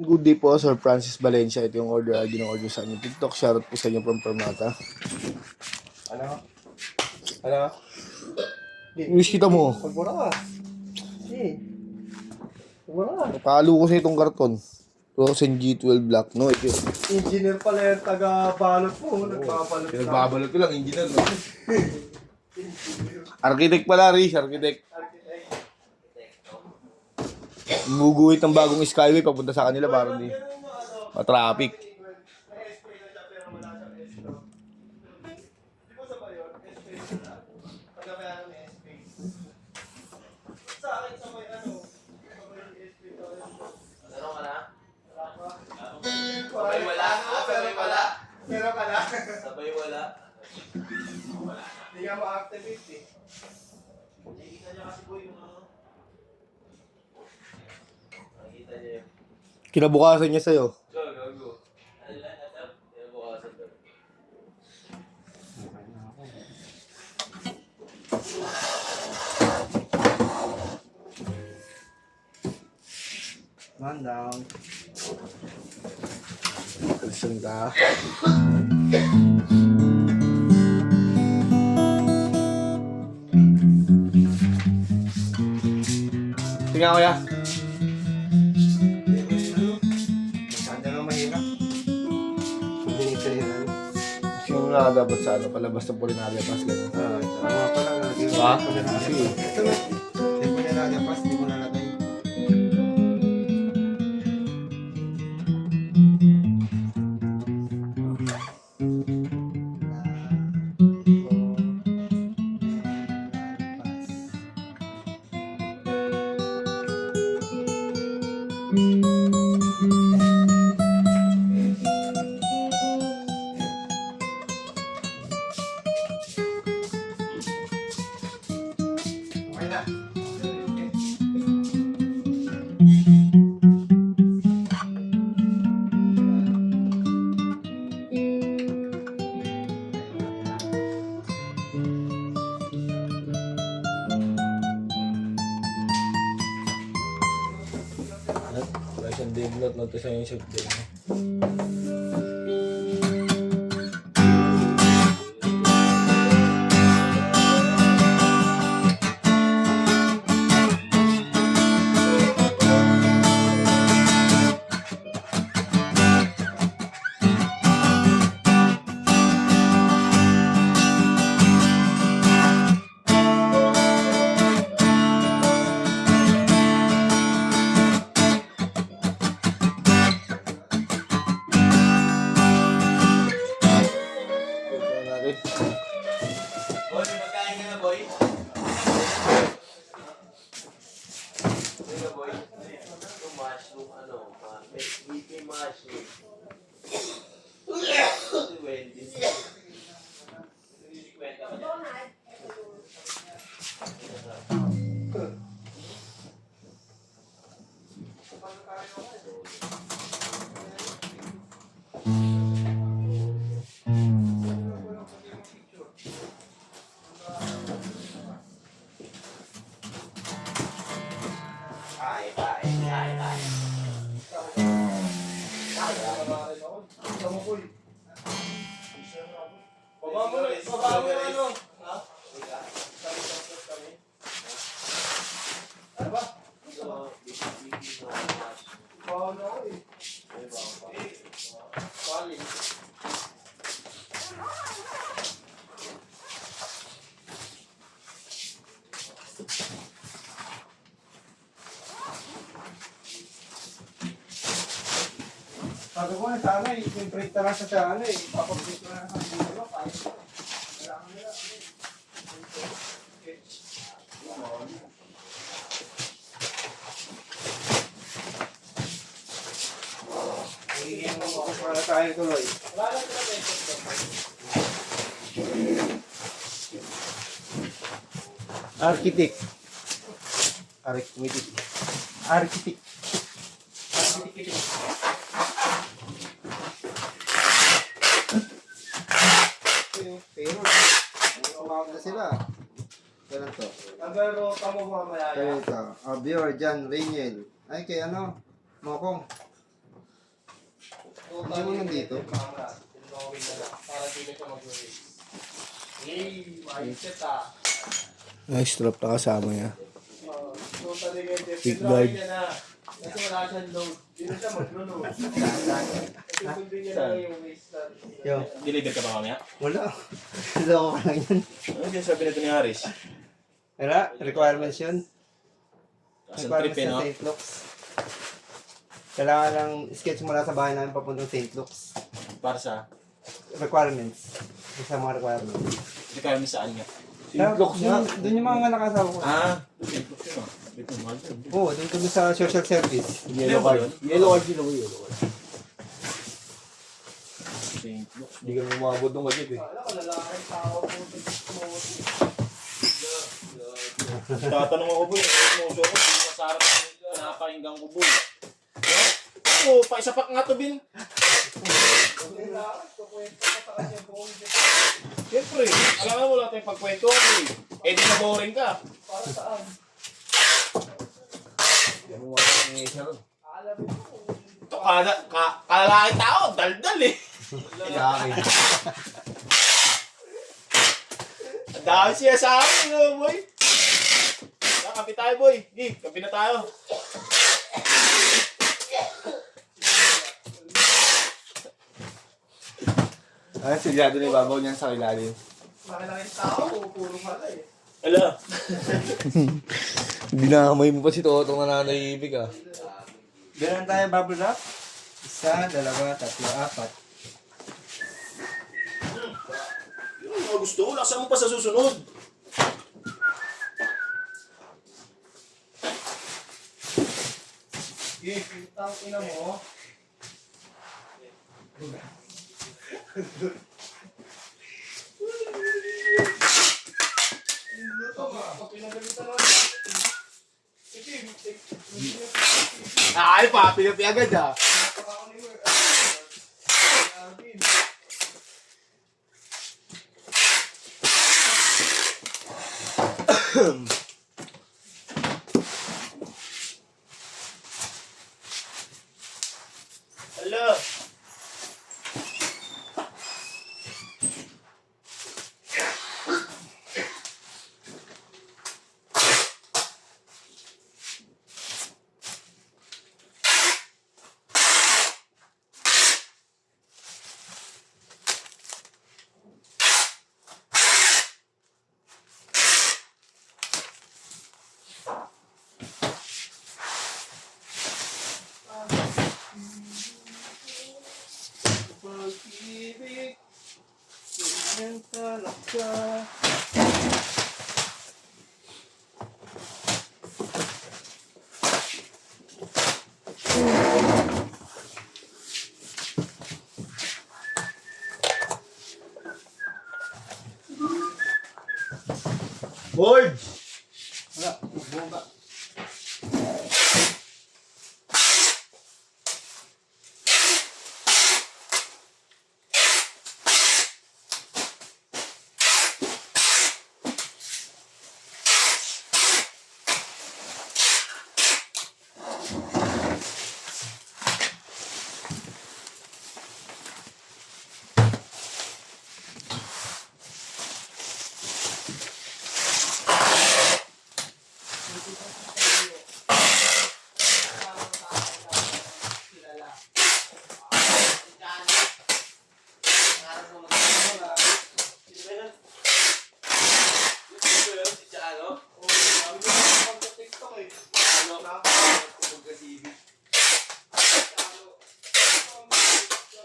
Good day po, Sir Francis Valencia. Ito yung order ID ng order sa inyo. TikTok, shoutout po sa inyo from Permata. Ano? Ano? Wish kita mo. Pagbura ka. Pagbura ka. Napalo ko sa itong karton. Rosen G12 Black. No, ito. Engineer pala yung taga-balot mo. Nagpabalot ka. Pinagbabalot ko lang, engineer. No? Architect pala, Riz. Architect. Muguhit ng bagong skyway papunta sa kanila para hindi ma-traffic. Sabay wala? Sabay wala? Pero ka na. Sabay wala? Hindi ka ma-activate eh. Nakikita niya kasi po yung ano. Nakikita niya yung... Kinabukasan niya sa'yo. Gago. Ano lang? Ano bukasan doon? Man down. Kalsan ka. Tingnan ko ya. Masyado lang mahirap. Hindi ka yun. Simula dapat sa ano, palabas ng Polinaria Pass. Ganun. Tama pala. Ba? Kasi, Ito na. Hindi ko nilagapas. Hindi ko nalagay. Okay na. wala siyang diglot, no? Tapos yung shot din. Boy, may magkain ka na, boy? Sige, boy. Ito mushroom, ano, may sweetie mushroom. Si Wendy. Kwenta ka niya. Baba mo yung ano. Ha? Ano ba? So, sweetie mushroom. Bawal na ako eh. May bawang pa. Bali. Sabi ko na sana eh, yung print na lang sa ano eh, papaprint ko na lang sa ano, kahit wala kang nila. Hingin mo para tayo tuloy. Architect. Architect. Architect. Architect. Pero, sumawag na sila. Ganun to. Pero, tamo mo mamaya. Ganun to. Abior, Jan, Raniel. Ay, kay ano? Mokong. Hindi mo nandito. Tinawin na lang. Para di na siya mag-release. Mindset ah. Ay, strap na kasama niya. Totally ganyan. Big Tinawin bag. niya na. Kasi wala siyang load. Hindi na siya mag-load. Susundin niya lang yung waste na. Yo, Deliver ka ba mamaya? wala. Loko ka lang yan. Ano yung sabi nito ni Haris? Wala, requirements yun. Kasan Requirements trip eh, sa no? St. Luke's. Kailangan lang sketch mula sa bahay namin papuntang St. Luke's. Para sa Requirements. Isa mga requirements. requirement saan nga? St. Luke's nga. Doon yung mga nakasama ko. Simple yun ah. Ito mahal yun. Oo, doon kami sa social service. Yellow card. Yellow card sila ko, yellow card. St. Luke's. Hindi kami umabot nung gadget eh. Alam ko, lalaking tao po ito. Tatanong ako boy, moso ko, hindi masarap yung napakinggang ko boy. Oo, paisapak nga to Bin. Siyempre, alam mo wala tayong pagkwentuhan eh. Eh di na boring ka. Para saan? Hindi mo makakita siya ron. Alam mo. Ito kalalaki tao, daldal eh. Kaya akin. Ang dami siya sa akin, no, boy. Kapi tayo boy. Kapi na tayo. Ay, silyado na ibabaw niyan sa ilalim. Laki-laking tao, puro pala eh. Ala. Dinamay mo pa si Totong nananahimik ah. Ganun tayo bubble wrap. Isa, dalawa, tatlo, apat. Yung mga gusto ko, laksan mo pa sa susunod. Putang ina mo. Ay, papi agad ah. Ala. Pag-ibig, ganyan talaga. Board! Wala, bumba.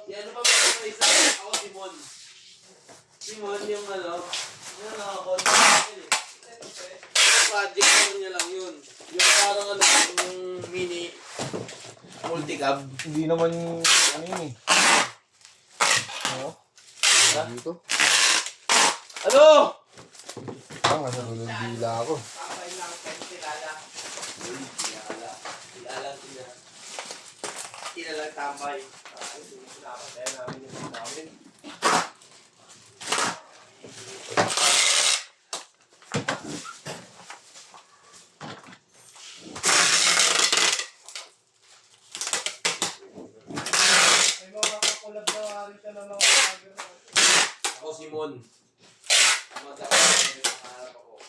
Yan pa ba isa? Ako si Mon. Si Mon yung ano, yung nakakontact yun eh. Project naman niya lang yun. Yung parang ano, yung mini multicab. Hindi naman, ano yun eh. Oo. Dito. Ano? Nasa nulong dila ako. Kapay lang, kilala. Kilala sila. Kilala tambay. Ay, sinapatay namin yung namin. May mga Papalitan na lang ako. Ako si Mon. Matakas ako.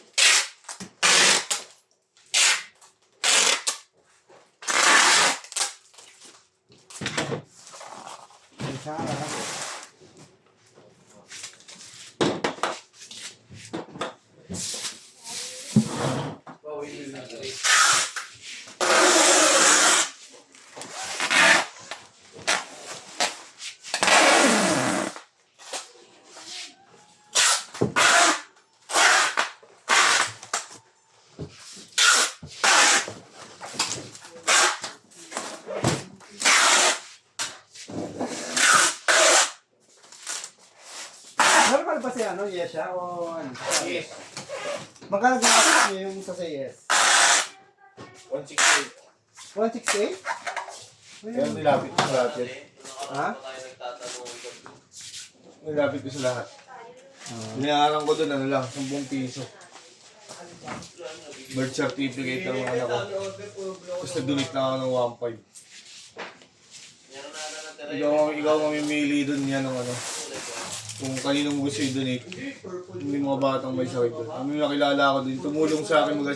Ay, Sara. Normal ba si ano? Yes siya? O ano? Yes. Magkano ginagawa niyo yung sa yes? 168. 168? Kaya nilapit ko sa lahat yan. Ha? Nilapit ko sa lahat. Binayaran ko doon, ano lang, 10 piso. Birth certificate ng mga anak ko. Tapos nag-donate na ako ng 1.5. Ikaw mamimili doon yan ng ano. Kung kaninong gusto i-donate. Yung mga batang may sakit doon. May nakilala ako doon. Tumulong sa akin mag